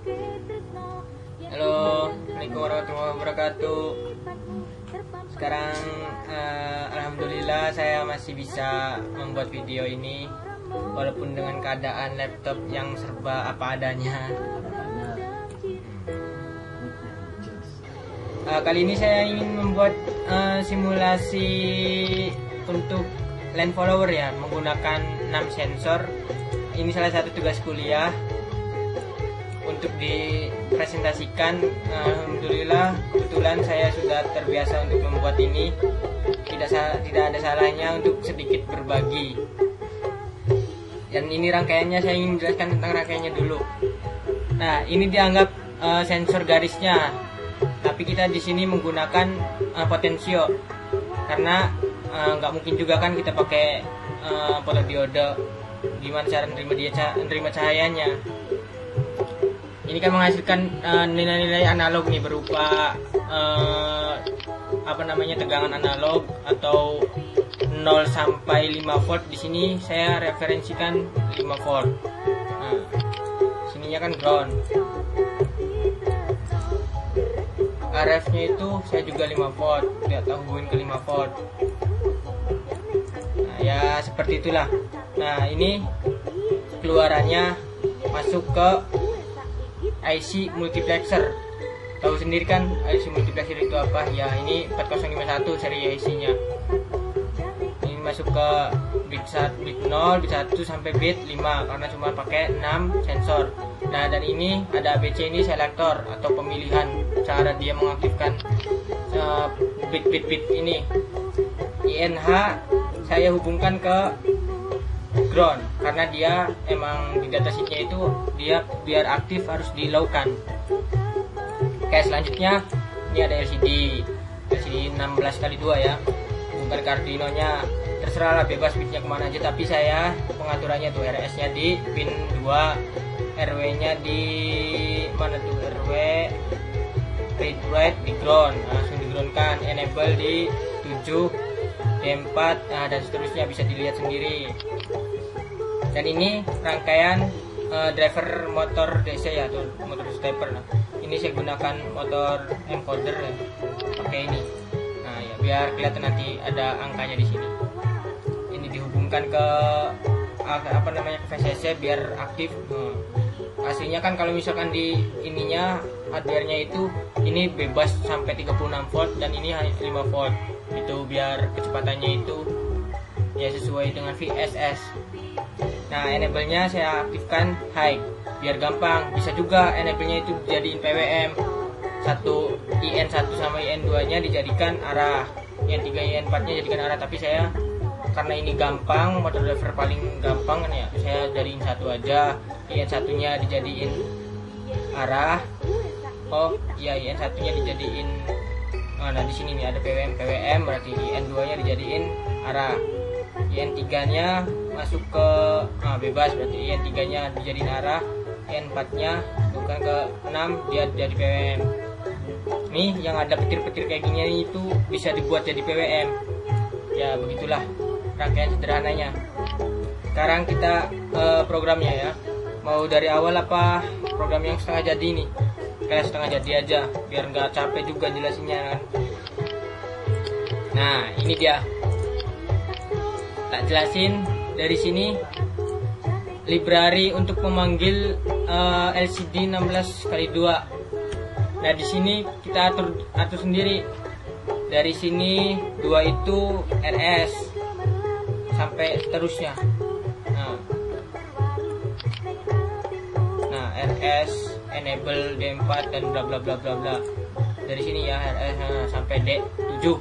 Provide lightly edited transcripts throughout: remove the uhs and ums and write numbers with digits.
Halo, Assalamualaikum warahmatullahi wabarakatuh. Sekarang alhamdulillah saya masih bisa membuat video ini walaupun dengan keadaan laptop yang serba apa adanya. Kali ini saya ingin membuat simulasi untuk land follower ya, menggunakan 6 sensor. Ini salah satu tugas kuliah untuk dipresentasikan. Alhamdulillah kebetulan saya sudah terbiasa untuk membuat ini. Tidak ada salahnya untuk sedikit berbagi. Dan ini rangkaiannya, saya ingin menjelaskan tentang rangkaiannya dulu. Nah, ini dianggap sensor garisnya, tapi kita di sini menggunakan potensio karena nggak mungkin juga kan kita pakai fotodiode. Gimana cara menerima cahayanya? Ini kan menghasilkan nilai-nilai analog nih, berupa tegangan analog atau 0 sampai 5 volt. Di sini saya referensikan 5 volt. Nah, sininya kan ground. RF-nya itu saya juga 5 volt, tidak tahu hubungin ke 5 volt. Nah, ya seperti itulah. Nah, ini keluarannya masuk ke IC multiplexer. Tahu sendiri kan IC multiplexer itu apa? Ya, ini 4051 seri IC-nya. Ini masuk ke bit 0, bit 1 sampai bit 5 karena cuma pakai 6 sensor. Nah, dan ini ada ABC, ini selektor atau pemilihan cara dia mengaktifkan bit-bit ini. INH saya hubungkan ke ground karena dia emang di datasheetnya itu dia biar aktif harus di low kan. Oke, selanjutnya ini ada LCD 16x2 ya, bukan Arduino nya, terserah lah, bebas bitnya kemana aja, tapi saya pengaturannya tuh RS nya di pin 2, RW nya di mana tuh, RW read write di ground, langsung di ground kan, enable di 7, D4, dan seterusnya bisa dilihat sendiri. Dan ini rangkaian driver motor DC ya, atau motor stepper. Nah, ini saya gunakan motor encoder ya, pakai ini. Nah ya, biar kelihatan nanti ada angkanya di sini. Ini dihubungkan ke VCC biar aktif. Aslinya kan kalau misalkan di ininya hardware-nya itu ini bebas sampai 36 volt dan ini hanya 5 volt. Itu biar kecepatannya itu ya sesuai dengan VSS. Nah, enable-nya saya aktifkan high biar gampang. Bisa juga enable-nya itu dijadiin PWM. IN1 sama IN2 nya dijadikan arah, IN3 IN4 nya jadikan arah, tapi saya karena ini gampang, motor driver paling gampang kan ya, saya jadiin satu aja. IN1 nya dijadiin arah. Oh iya, IN1 nya dijadiin nah di sini nih ada PWM, berarti IN2 nya dijadiin arah. IN3 nya masuk ke bebas, berarti IN3 nya dijadiin arah. IN4 nya bukan ke 6, dia jadi PWM. Nih yang ada petir-petir kayak gini itu bisa dibuat jadi PWM. Ya begitulah rangkaian sederhananya. Sekarang kita programnya ya. Mau dari awal apa program yang setengah jadi nih? Kayak setengah jadi aja biar nggak capek juga jelasinnya kan. Nah, ini dia. Tak jelasin dari sini library untuk memanggil LCD 16x2. Nah, di sini kita atur sendiri. Dari sini 2 itu RS sampai seterusnya. Nah, RS enable D4 dan bla bla bla bla bla. Dari sini ya RS sampai D7.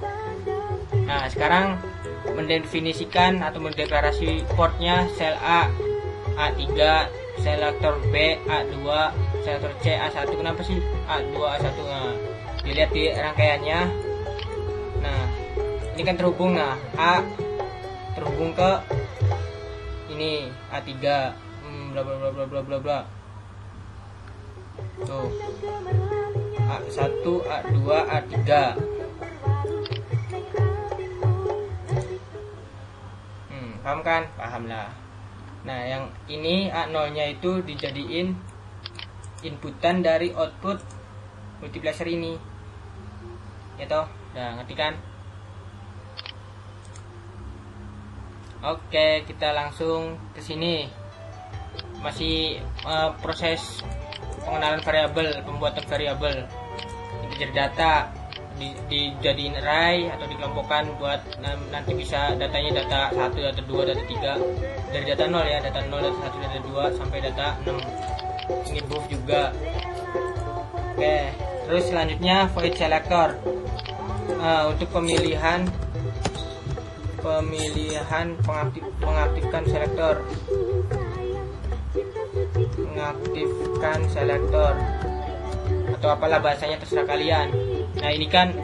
Nah, sekarang mendefinisikan atau mendeklarasi portnya sel A, A3, selektor B, A2, selektor C, A1. Kenapa sih A2, A1? Nah, dilihat di rangkaiannya. Nah, ini kan terhubung. Nah, A terhubung ke ini A3, bla bla bla bla bla bla bla. Tuh, A1, A2, A3. Paham kan? Paham lah. Nah, yang ini A0 nya itu dijadiin inputan dari output multiplexer ini, ya toh. Nah, ngerti kan? Oke, kita langsung ke sini. Masih proses pengenalan variabel, pembuatan variabel. Integer data dijadiin array atau dikelompokkan buat nanti bisa datanya data 1, data 2, data 3. Dari data 0 ya, data 0, data 1, data 2 sampai data 6. Ini buff juga. Oke, terus selanjutnya void selector. Untuk pemilihan mengaktifkan selektor, atau apalah bahasanya, terserah kalian. Nah, ini kan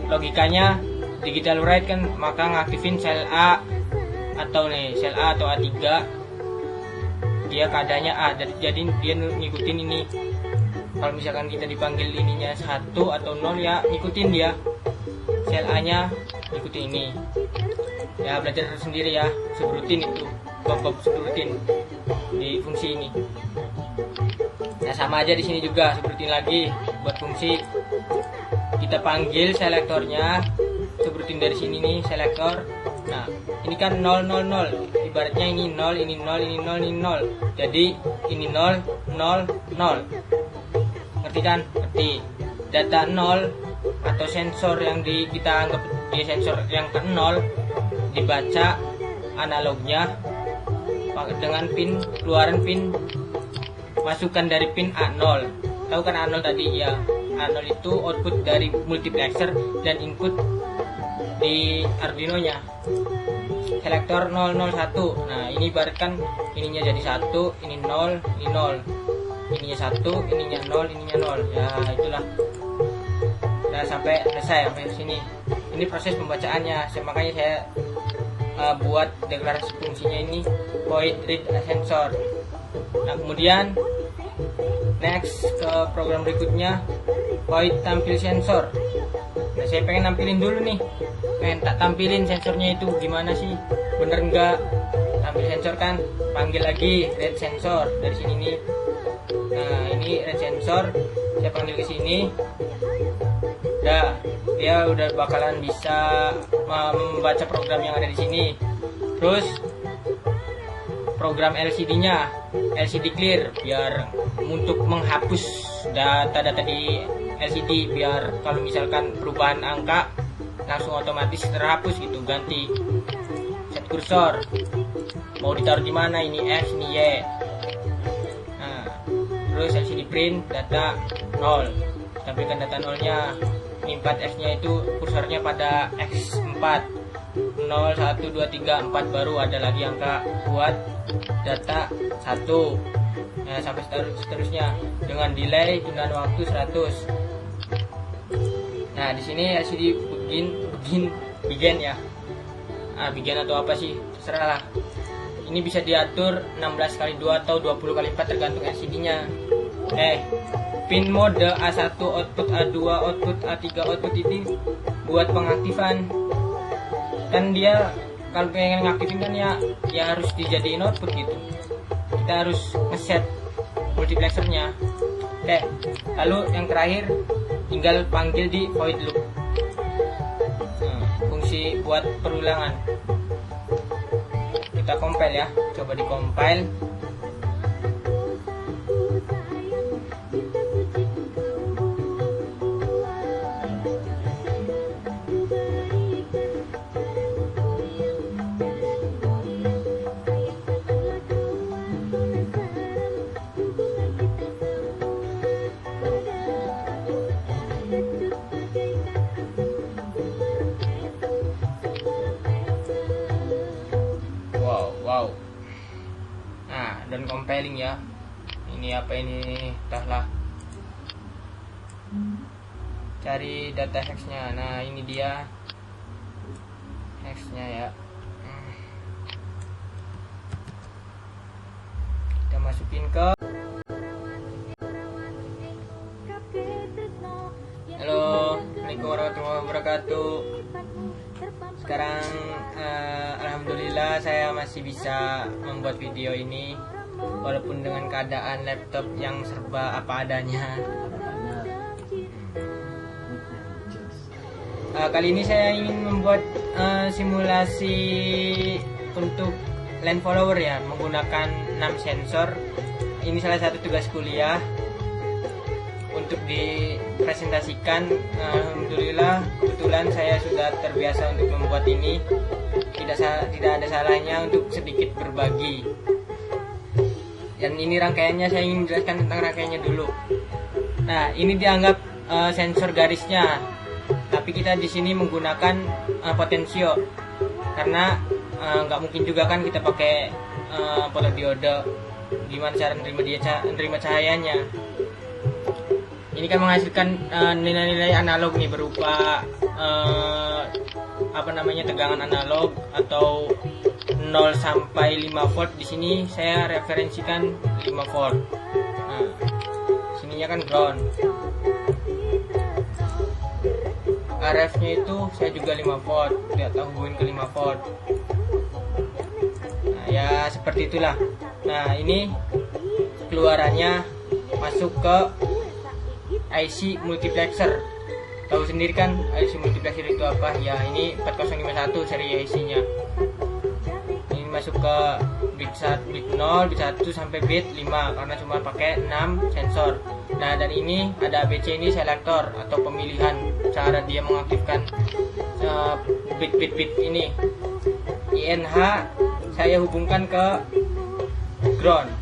logikanya digital write kan, maka ngaktifin sel A atau A3, dia keadaannya A, jadi dia ngikutin ini. Kalau misalkan kita dipanggil ininya 1 atau 0 ya ngikutin dia, sel A nya ikuti ini ya, belajar sendiri ya, subrutin itu, bab subrutin di fungsi ini. Nah, sama aja di sini juga subrutin lagi buat fungsi. Kita panggil selektornya, subrutin dari sini nih selektor. Nah, ini kan 0 0 0, ibaratnya ini 0, ini 0, ini 0, ini 0. Jadi ini 0 0 0. Ngerti kan? Ngerti. Data 0 atau sensor yang kita anggap dia sensor yang ke 0 dibaca analognya dengan pin keluaran pin masukan dari pin A0. Tahu kan A0 tadi ya? A0 itu output dari multiplexer dan input di Arduino nya. Selektor 001. Nah, ini ibaratkan ininya jadi 1, ini 0, ini 0. Ininya 1, ininya 0, ininya 0. Ya, itulah. Nah, sampai selesai sampai sini. Ini proses pembacaannya. Makanya saya buat deklarasi fungsinya ini void read sensor. Nah, kemudian next ke program berikutnya, void tampil sensor. Nah, saya pengen nampilin dulu nih, pengen tak tampilin sensornya itu gimana sih, bener nggak tampil sensor kan. Panggil lagi read sensor dari sini nih. Nah, ini read sensor, saya panggil ke sini. Dia udah bakalan bisa membaca program yang ada di sini. Terus program LCD-nya, LCD clear, biar untuk menghapus data-data di LCD, biar kalau misalkan perubahan angka langsung otomatis terhapus gitu, ganti. Set kursor, mau ditaruh di mana, ini X, ini Y. Nah, terus LCD print data 0, tampilkan data 0-nya. Ini 4X nya itu kursornya pada X4, 0, 1, 2, 3, 4, baru ada lagi angka buat data 1. Nah, sampai seterusnya dengan delay tundaan waktu 100. Nah, di sini LCD begin ya. Begin atau apa sih, terserah lah. Ini bisa diatur 16 kali 2 atau 20 kali 4 tergantung LCD-nya. Pin mode A1 output, A2 output, A3 output ini buat pengaktifan. Kan dia kalau pengen ngaktifin kan ya harus dijadiin output gitu. Kita harus ngeset multiplexernya. Lalu yang terakhir tinggal panggil di void loop. Fungsi buat perulangan. Kita compile ya, coba di compile. Wow. Nah, dan compiling ya. Ini apa ini? Entahlah. Cari data hexnya. Nah, ini dia hexnya ya. Kita masukin ke. Halo, Assalamualaikum warahmatullahi wabarakatuh. Sekarang alhamdulillah saya masih bisa membuat video ini. walaupun dengan keadaan laptop yang serba apa adanya. Kali ini saya ingin membuat simulasi untuk land follower ya, menggunakan 6 sensor. Ini salah satu tugas kuliah untuk dipresentasikan. Alhamdulillah kebetulan saya sudah terbiasa untuk membuat ini. Tidak ada salahnya untuk sedikit berbagi. Dan ini rangkaiannya, saya ingin menjelaskan tentang rangkaiannya dulu. Nah, ini dianggap sensor garisnya, tapi kita di sini menggunakan potensio karena nggak mungkin juga kan kita pakai fotodiode. Gimana cara menerima cahayanya? Ini kan menghasilkan nilai-nilai analog nih, berupa tegangan analog atau 0 sampai 5 volt. Di sini saya referensikan 5 volt. Nah, sininya kan ground. RF-nya itu saya juga 5 volt, tidak tahu hubungin ke 5 volt. Nah, ya seperti itulah. Nah, ini keluarannya masuk ke IC multiplexer. Tahu sendiri kan IC multiplexer itu apa? Ya, ini 4051 seri IC-nya. Ini masuk ke bit 0, bit 1 sampai bit 5 karena cuma pakai 6 sensor. Nah, dan ini ada ABC, ini selektor atau pemilihan cara dia mengaktifkan bit-bit ini. INH saya hubungkan ke ground.